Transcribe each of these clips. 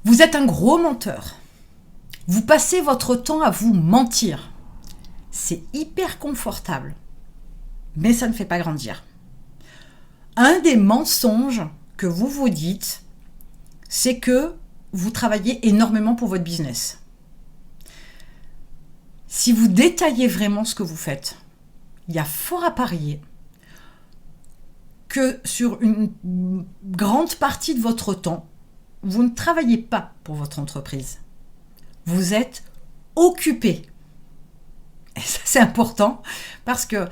Vous êtes un gros menteur. Vous passez votre temps à vous mentir. C'est hyper confortable, mais ça ne fait pas grandir. Un des mensonges que vous vous dites, c'est que vous travaillez énormément pour votre business. Si vous détaillez vraiment ce que vous faites, il y a fort à parier que sur une grande partie de votre temps, vous ne travaillez pas pour votre entreprise. Vous êtes occupé. Et ça, c'est important parce que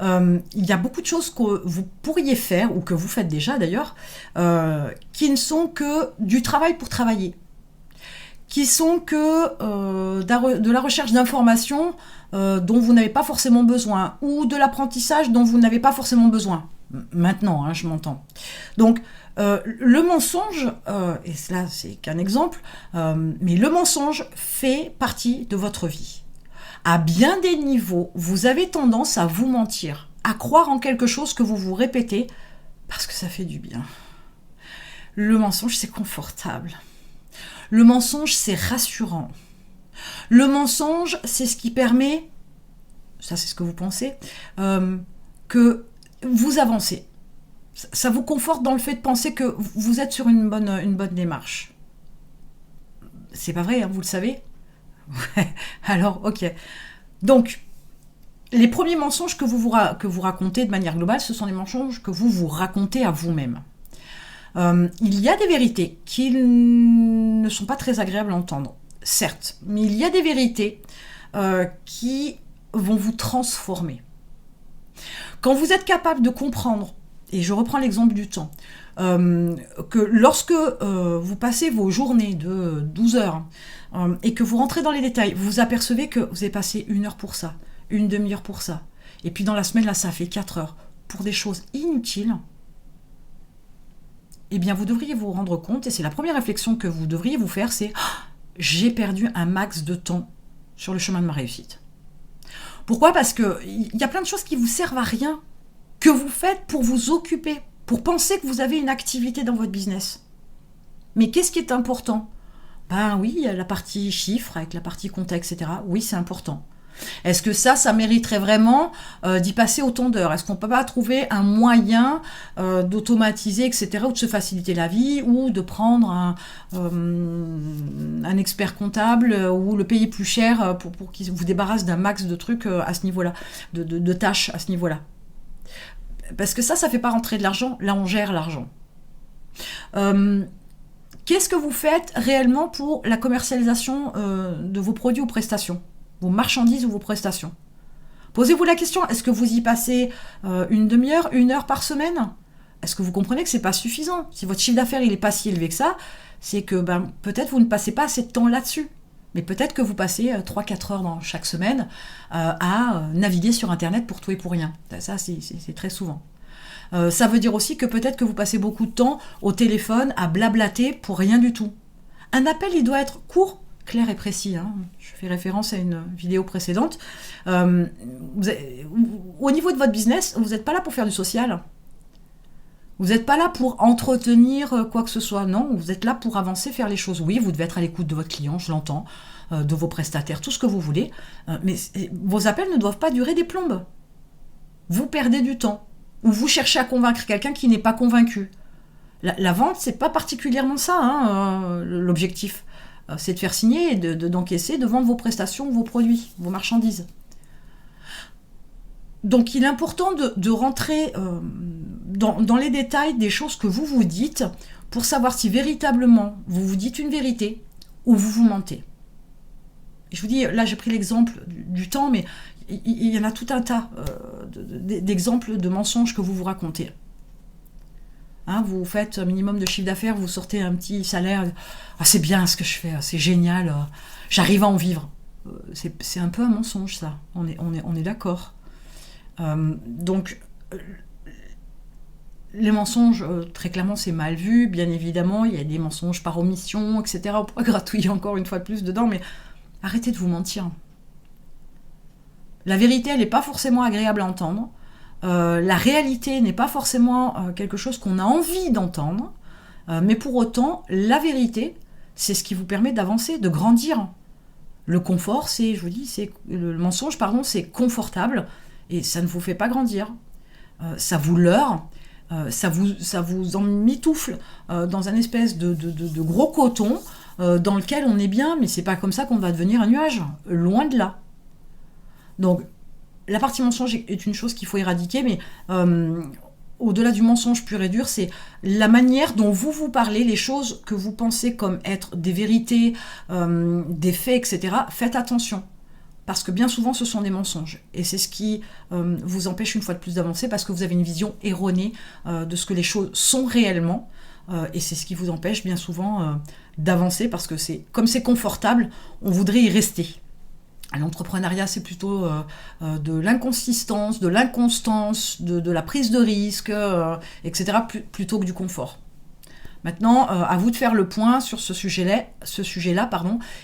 il y a beaucoup de choses que vous pourriez faire, ou que vous faites déjà d'ailleurs, qui ne sont que du travail pour travailler, qui sont que de la recherche d'informations dont vous n'avez pas forcément besoin, ou de l'apprentissage dont vous n'avez pas forcément besoin. Maintenant, je m'entends. Donc, le mensonge, et cela c'est qu'un exemple, mais le mensonge fait partie de votre vie. À bien des niveaux, vous avez tendance à vous mentir, à croire en quelque chose que vous vous répétez parce que ça fait du bien. Le mensonge, c'est confortable. Le mensonge, c'est rassurant. Le mensonge, c'est ce qui permet, ça c'est ce que vous pensez, que vous avancez. Ça vous conforte dans le fait de penser que vous êtes sur une bonne démarche. C'est pas vrai, vous le savez ? Ouais, alors, ok. Donc, les premiers mensonges que vous racontez de manière globale, ce sont les mensonges que vous vous racontez à vous-même. Il y a des vérités qui ne sont pas très agréables à entendre, certes, mais il y a des vérités qui vont vous transformer. Quand vous êtes capable de comprendre, et je reprends l'exemple du temps, que lorsque vous passez vos journées de 12 heures et que vous rentrez dans les détails, vous vous apercevez que vous avez passé 1 heure pour ça, une demi-heure pour ça, et puis dans la semaine, là, ça fait 4 heures pour des choses inutiles, eh bien, vous devriez vous rendre compte, et c'est la première réflexion que vous devriez vous faire, c'est « j'ai perdu un max de temps sur le chemin de ma réussite ». Pourquoi ? Parce qu'il y a plein de choses qui vous servent à rien, que vous faites pour vous occuper, pour penser que vous avez une activité dans votre business. Mais qu'est-ce qui est important ? Ben oui, il y a la partie chiffres, avec la partie compta, etc. Oui, c'est important. Est-ce que ça mériterait vraiment d'y passer autant d'heures ? Est-ce qu'on ne peut pas trouver un moyen d'automatiser, etc., ou de se faciliter la vie, ou de prendre un expert comptable, ou le payer plus cher pour qu'il vous débarrasse d'un max de trucs à ce niveau-là, de tâches à ce niveau-là ? Parce que ça fait pas rentrer de l'argent, là on gère l'argent. Qu'est-ce que vous faites réellement pour la commercialisation de vos produits ou prestations ? Vos marchandises ou vos prestations. Posez-vous la question, est-ce que vous y passez une demi-heure, 1 heure par semaine ? Est-ce que vous comprenez que c'est pas suffisant ? Si votre chiffre d'affaires il est pas si élevé que ça, c'est que peut-être vous ne passez pas assez de temps là-dessus. Mais peut-être que vous passez 3-4 heures dans chaque semaine à naviguer sur Internet pour tout et pour rien. Ça, c'est très souvent. Ça veut dire aussi que peut-être que vous passez beaucoup de temps au téléphone à blablater pour rien du tout. Un appel, il doit être court, clair et précis. Je fais référence à une vidéo précédente. Au niveau de votre business, vous n'êtes pas là pour faire du social. Vous n'êtes pas là pour entretenir quoi que ce soit. Non, vous êtes là pour avancer, faire les choses. Oui, vous devez être à l'écoute de votre client, je l'entends, de vos prestataires, tout ce que vous voulez. Mais vos appels ne doivent pas durer des plombes. Vous perdez du temps. Ou vous cherchez à convaincre quelqu'un qui n'est pas convaincu. La vente, c'est pas particulièrement ça, l'objectif. C'est de faire signer et d'encaisser, de vendre vos prestations, vos produits, vos marchandises. Donc il est important de rentrer dans les détails des choses que vous vous dites pour savoir si véritablement vous vous dites une vérité ou vous vous mentez. Et je vous dis, là j'ai pris l'exemple du temps, mais il y en a tout un tas d'exemples de mensonges que vous vous racontez. Vous faites un minimum de chiffre d'affaires, vous sortez un petit salaire, c'est bien ce que je fais, c'est génial, j'arrive à en vivre. C'est un peu un mensonge ça, on est d'accord. Donc les mensonges, très clairement c'est mal vu, bien évidemment, il y a des mensonges par omission, etc. On pourrait gratouiller encore une fois de plus dedans, mais arrêtez de vous mentir. La vérité, elle n'est pas forcément agréable à entendre. La réalité n'est pas forcément quelque chose qu'on a envie d'entendre. Mais pour autant, la vérité, c'est ce qui vous permet d'avancer, de grandir. Le confort, le mensonge, pardon, c'est confortable et ça ne vous fait pas grandir. Ça vous leurre, ça vous emmitoufle dans un espèce de gros coton dans lequel on est bien, mais c'est pas comme ça qu'on va devenir un nuage, loin de là. Donc, la partie mensonge est une chose qu'il faut éradiquer, mais au-delà du mensonge pur et dur, c'est la manière dont vous parlez, les choses que vous pensez comme être des vérités, des faits, etc. Faites attention, parce que bien souvent, ce sont des mensonges. Et c'est ce qui vous empêche une fois de plus d'avancer, parce que vous avez une vision erronée de ce que les choses sont réellement. Et c'est ce qui vous empêche bien souvent d'avancer, parce que comme c'est confortable, on voudrait y rester. L'entrepreneuriat, c'est plutôt de l'inconsistance, de l'inconstance, de la prise de risque, etc., plutôt que du confort. Maintenant, à vous de faire le point sur ce sujet-là,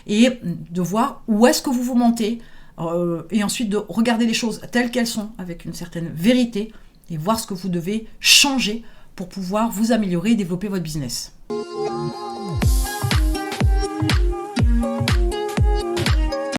et de voir où est-ce que vous vous mentez, et ensuite de regarder les choses telles qu'elles sont, avec une certaine vérité, et voir ce que vous devez changer pour pouvoir vous améliorer et développer votre business.